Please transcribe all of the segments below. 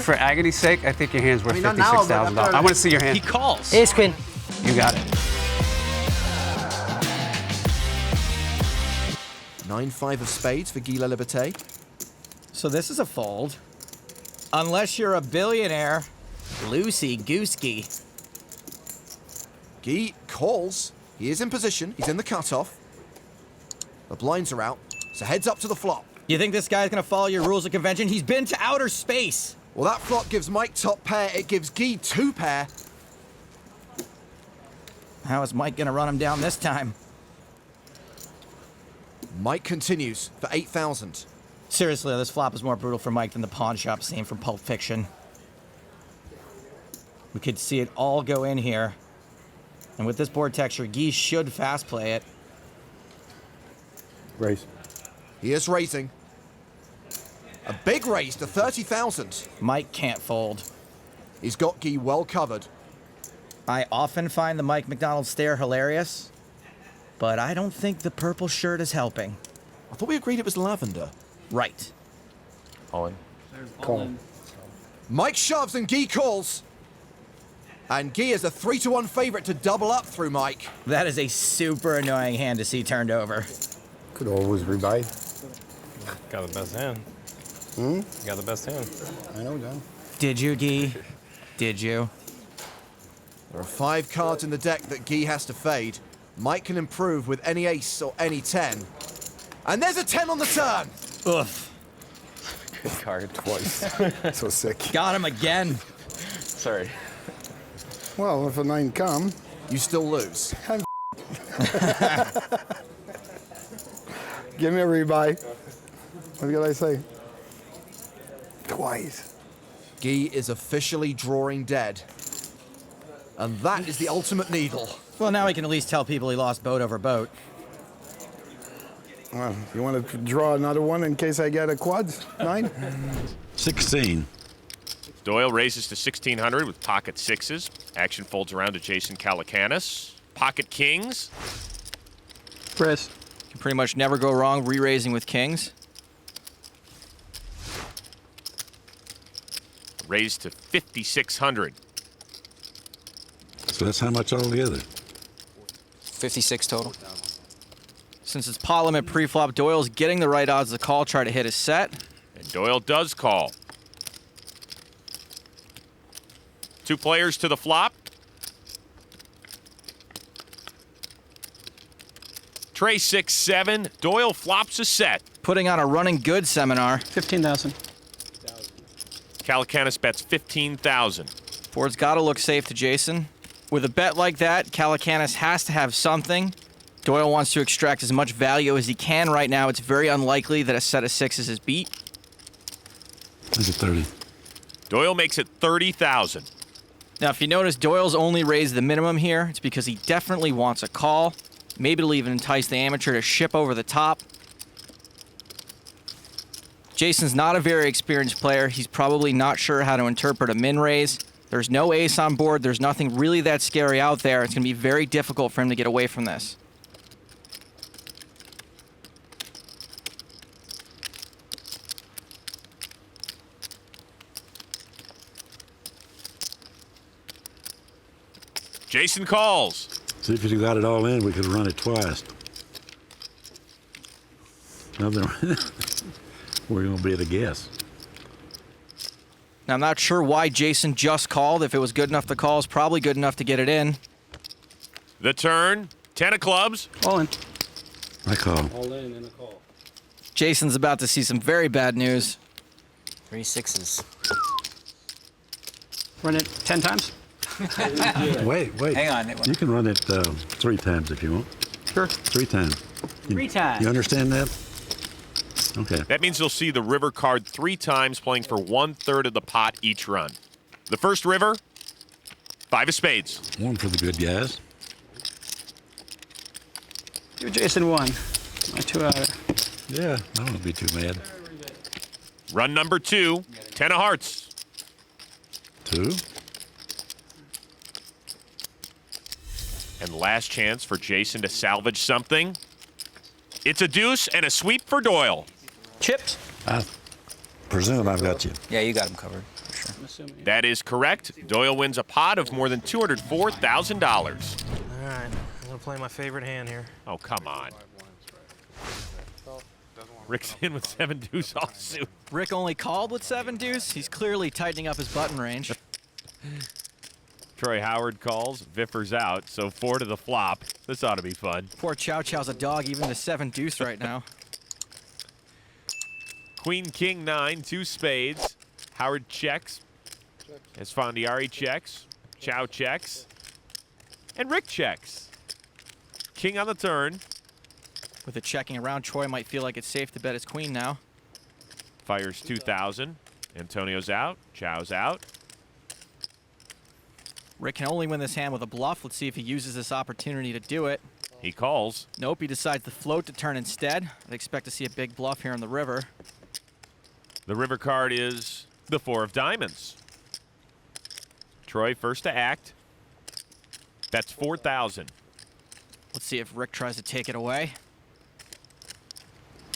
For agony's sake, I think your hand's worth not now, but $56,000. after- I want to see your hand. He calls. Ace queen. You got it. 9-5 of spades for Guy Laliberte. So this is a fold. Unless you're a billionaire. Loosey-goosey. Guy calls. He is in position. He's in the cutoff. The blinds are out, so heads up to the flop. You think this guy's gonna follow your rules of convention? He's been to outer space. Well, that flop gives Mike top pair. It gives Guy 2 pair. How is Mike gonna run him down this time? Mike continues for 8,000. Seriously, this flop is more brutal for Mike than the pawn shop scene from Pulp Fiction. We could see it all go in here. And with this board texture, Guy should fast play it. Raise. He is raising. A big raise to 30,000. Mike can't fold. He's got Guy well covered. I often find the Mike McDonald stare hilarious, but I don't think the purple shirt is helping. I thought we agreed it was lavender. Right. All in. Call. Mike shoves and Guy calls. And Guy is a 3-1 favorite to double up through Mike. That is a super annoying hand to see turned over. Could always rebuy. Got the best hand. Got the best hand. I know, John. Did you, Guy? Did you? There are 5 cards in the deck that Guy has to fade. Mike can improve with any ace or any 10. And there's a 10 on the turn. Oof. Good card. Twice. So sick. Got him again. Sorry. Well, if a 9 come, You still lose. give me a rebuy. What can I say? Twice. Guy is officially drawing dead. And that is the ultimate needle. Well, now we can at least tell people he lost boat over boat. Well, you want to draw another one in case I get a quad? 9? 16. Doyle raises to 1,600 with pocket sixes. Action folds around to Jason Calacanis. Pocket kings. Chris. Can pretty much never go wrong re-raising with kings. Raised to 5,600. So that's how much altogether? 56 total. Since it's pot limit pre-flop, Doyle's getting the right odds to call, try to hit his set. And Doyle does call. 2 players to the flop. Tray 6-7. Doyle flops a set. Putting on a running good seminar. 15,000. Calacanis bets 15,000. Board's got to look safe to Jason. With a bet like that, Calacanis has to have something. Doyle wants to extract as much value as he can right now. It's very unlikely that a set of sixes is beat. Make it 30. Doyle makes it 30,000. Now, if you notice, Doyle's only raised the minimum here. It's because he definitely wants a call. Maybe it'll even entice the amateur to ship over the top. Jason's not a very experienced player. He's probably not sure how to interpret a min raise. There's no ace on board. There's nothing really that scary out there. It's going to be very difficult for him to get away from this. Jason calls. See, if you got it all in, we could run it twice. Nothing. We're going to be at a guess. Now, I'm not sure why Jason just called. If it was good enough to call, it's probably good enough to get it in. The turn. 10 of clubs. All in. I call. All in and a call. Jason's about to see some very bad news. 3 sixes. Run it 10 times? Wait. Hang on. You can run it 3 times if you want. Sure. 3 times. 3 times. You understand that? Okay. That means you'll see the river card 3 times, playing for 1/3 of the pot each run. The first river, 5 of spades. 1 for the good guys. Give Jason 1. My 2 outer. Yeah, I won't be too mad. Run number 2, 10 of hearts. 2. And last chance for Jason to salvage something. It's a deuce and a sweep for Doyle. Chips? I presume I've got you. Yeah, you got him covered. For sure. I'm assuming. That is correct. Doyle wins a pot of more than $204,000. All right, I'm gonna play my favorite hand here. Oh, come on. Rick's in with 7 deuce offsuit. Rick only called with 7 deuce. He's clearly tightening up his button range. Troy Howard calls. Viffer's out, so 4 to the flop. This ought to be fun. Poor Chow Chow's a dog, even to 7 deuce right now. Queen, king, 9, 2 spades. Howard checks. Esfandiari checks. Chow checks. And Rick checks. King on the turn. With it checking around, Troy might feel like it's safe to bet his queen now. Fires 2,000. Antonio's out. Chow's out. Rick can only win this hand with a bluff. Let's see if he uses this opportunity to do it. He calls. Nope, he decides to float to turn instead. I'd expect to see a big bluff here in the river. The river card is the 4 of diamonds. Troy first to act. That's 4,000. Let's see if Rick tries to take it away.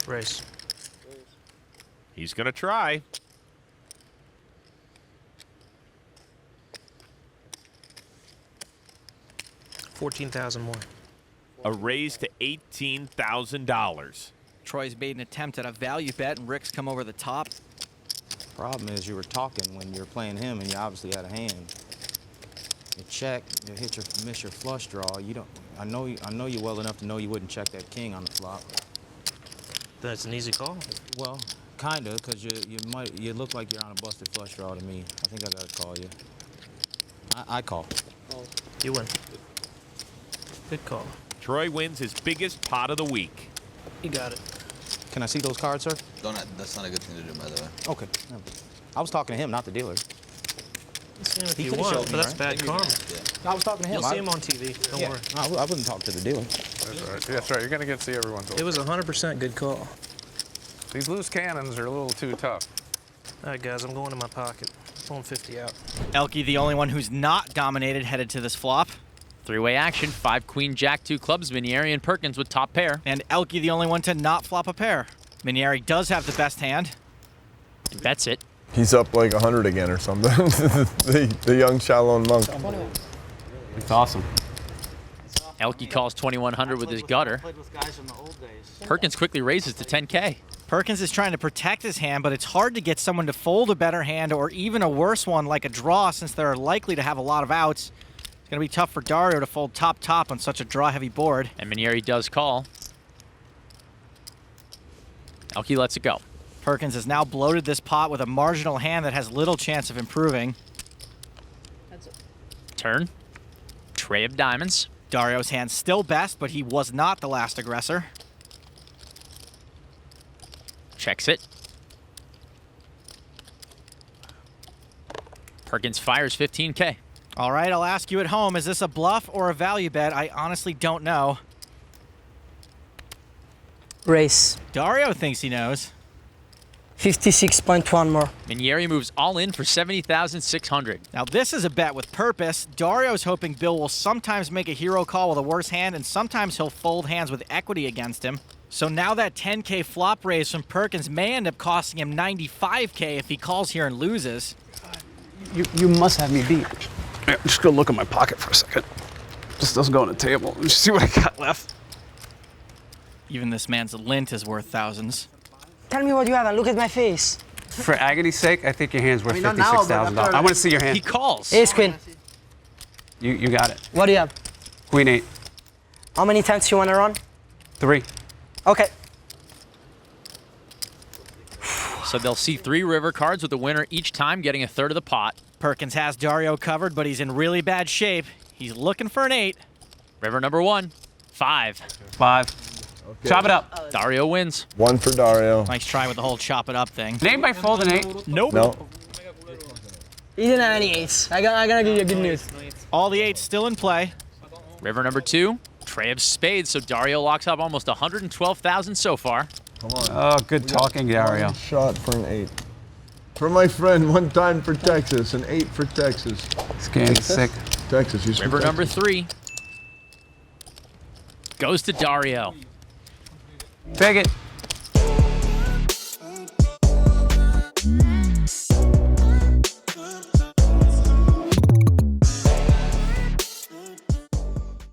Race. He's going to try. $14,000 more. A raise to $18,000. Troy's made an attempt at a value bet, and Rick's come over the top. Problem is you were talking when you were playing him, and you obviously had a hand. You check, you miss your flush draw. You don't. I know you well enough to know you wouldn't check that king on the flop. That's an easy call. Well, kinda, cause you look like you're on a busted flush draw to me. I think I gotta call you. I call. You win. Good call. Troy wins his biggest pot of the week. You got it. Can I see those cards, sir? That's not a good thing to do, by the way. Okay. I was talking to him, not the dealer. See him if He you could've want, showed me, but that's right? bad karma. I was talking to him. You'll see him on TV. Don't worry. I wouldn't talk to the dealer. That's right. That's right. You're going to get to see everyone's It was 100% good call. These loose cannons are a little too tough. All right, guys, I'm going to my pocket. Pulling 50 out. Elke, the only one who's not dominated, headed to this flop. Three-way action, 5 queen jack, 2 clubs, Minieri and Perkins with top pair. And Elke, the only one to not flop a pair. Minieri does have the best hand. And bets it. He's up like 100 again or something. the young Shalom monk. It's awesome. Elke calls 2100 with his gutter. Perkins quickly raises to 10K. Perkins is trying to protect his hand, but it's hard to get someone to fold a better hand or even a worse one like a draw, since they're likely to have a lot of outs. It's going to be tough for Dario to fold top-top on such a draw-heavy board. And Minieri does call. Elke lets it go. Perkins has now bloated this pot with a marginal hand that has little chance of improving. Turn. Tray of diamonds. Dario's hand still best, but he was not the last aggressor. Checks it. Perkins fires 15K. All right, I'll ask you at home, is this a bluff or a value bet? I honestly don't know. Race. Dario thinks he knows. 56.1 more. Minieri moves all in for 70,600. Now this is a bet with purpose. Dario's hoping Bill will sometimes make a hero call with a worse hand, and sometimes he'll fold hands with equity against him. So now that 10K flop raise from Perkins may end up costing him 95K if he calls here and loses. You must have me beat. Yeah, just go look at my pocket for a second. Just doesn't go on the table. Just see what I got left. Even this man's lint is worth thousands. Tell me what you have and look at my face. For agony's sake, I think your hand's worth not now, but $56,000. after- I want to see your He hand. calls. Ace queen. You got it. What do you have? Queen 8. How many times you want to run? 3. Okay. So they'll see 3 river cards with the winner each time getting a third of the pot. Perkins has Dario covered, but he's in really bad shape. He's looking for an 8. River number 1, 5. 5. Okay. Chop it up. Dario wins. 1 for Dario. Nice try with the whole chop it up thing. Name by fold an 8. Nope. No. You didn't have any eights. I gotta give you good news. All the 8s still in play. River number 2, tray of spades, so Dario locks up almost 112,000 so far. Come on. Oh, good talking, Dario. One shot for an 8. For my friend, 1 time for Texas, an 8 for Texas. This game's sick. Texas, he's from River number Texas. 3 goes to Dario. Take it.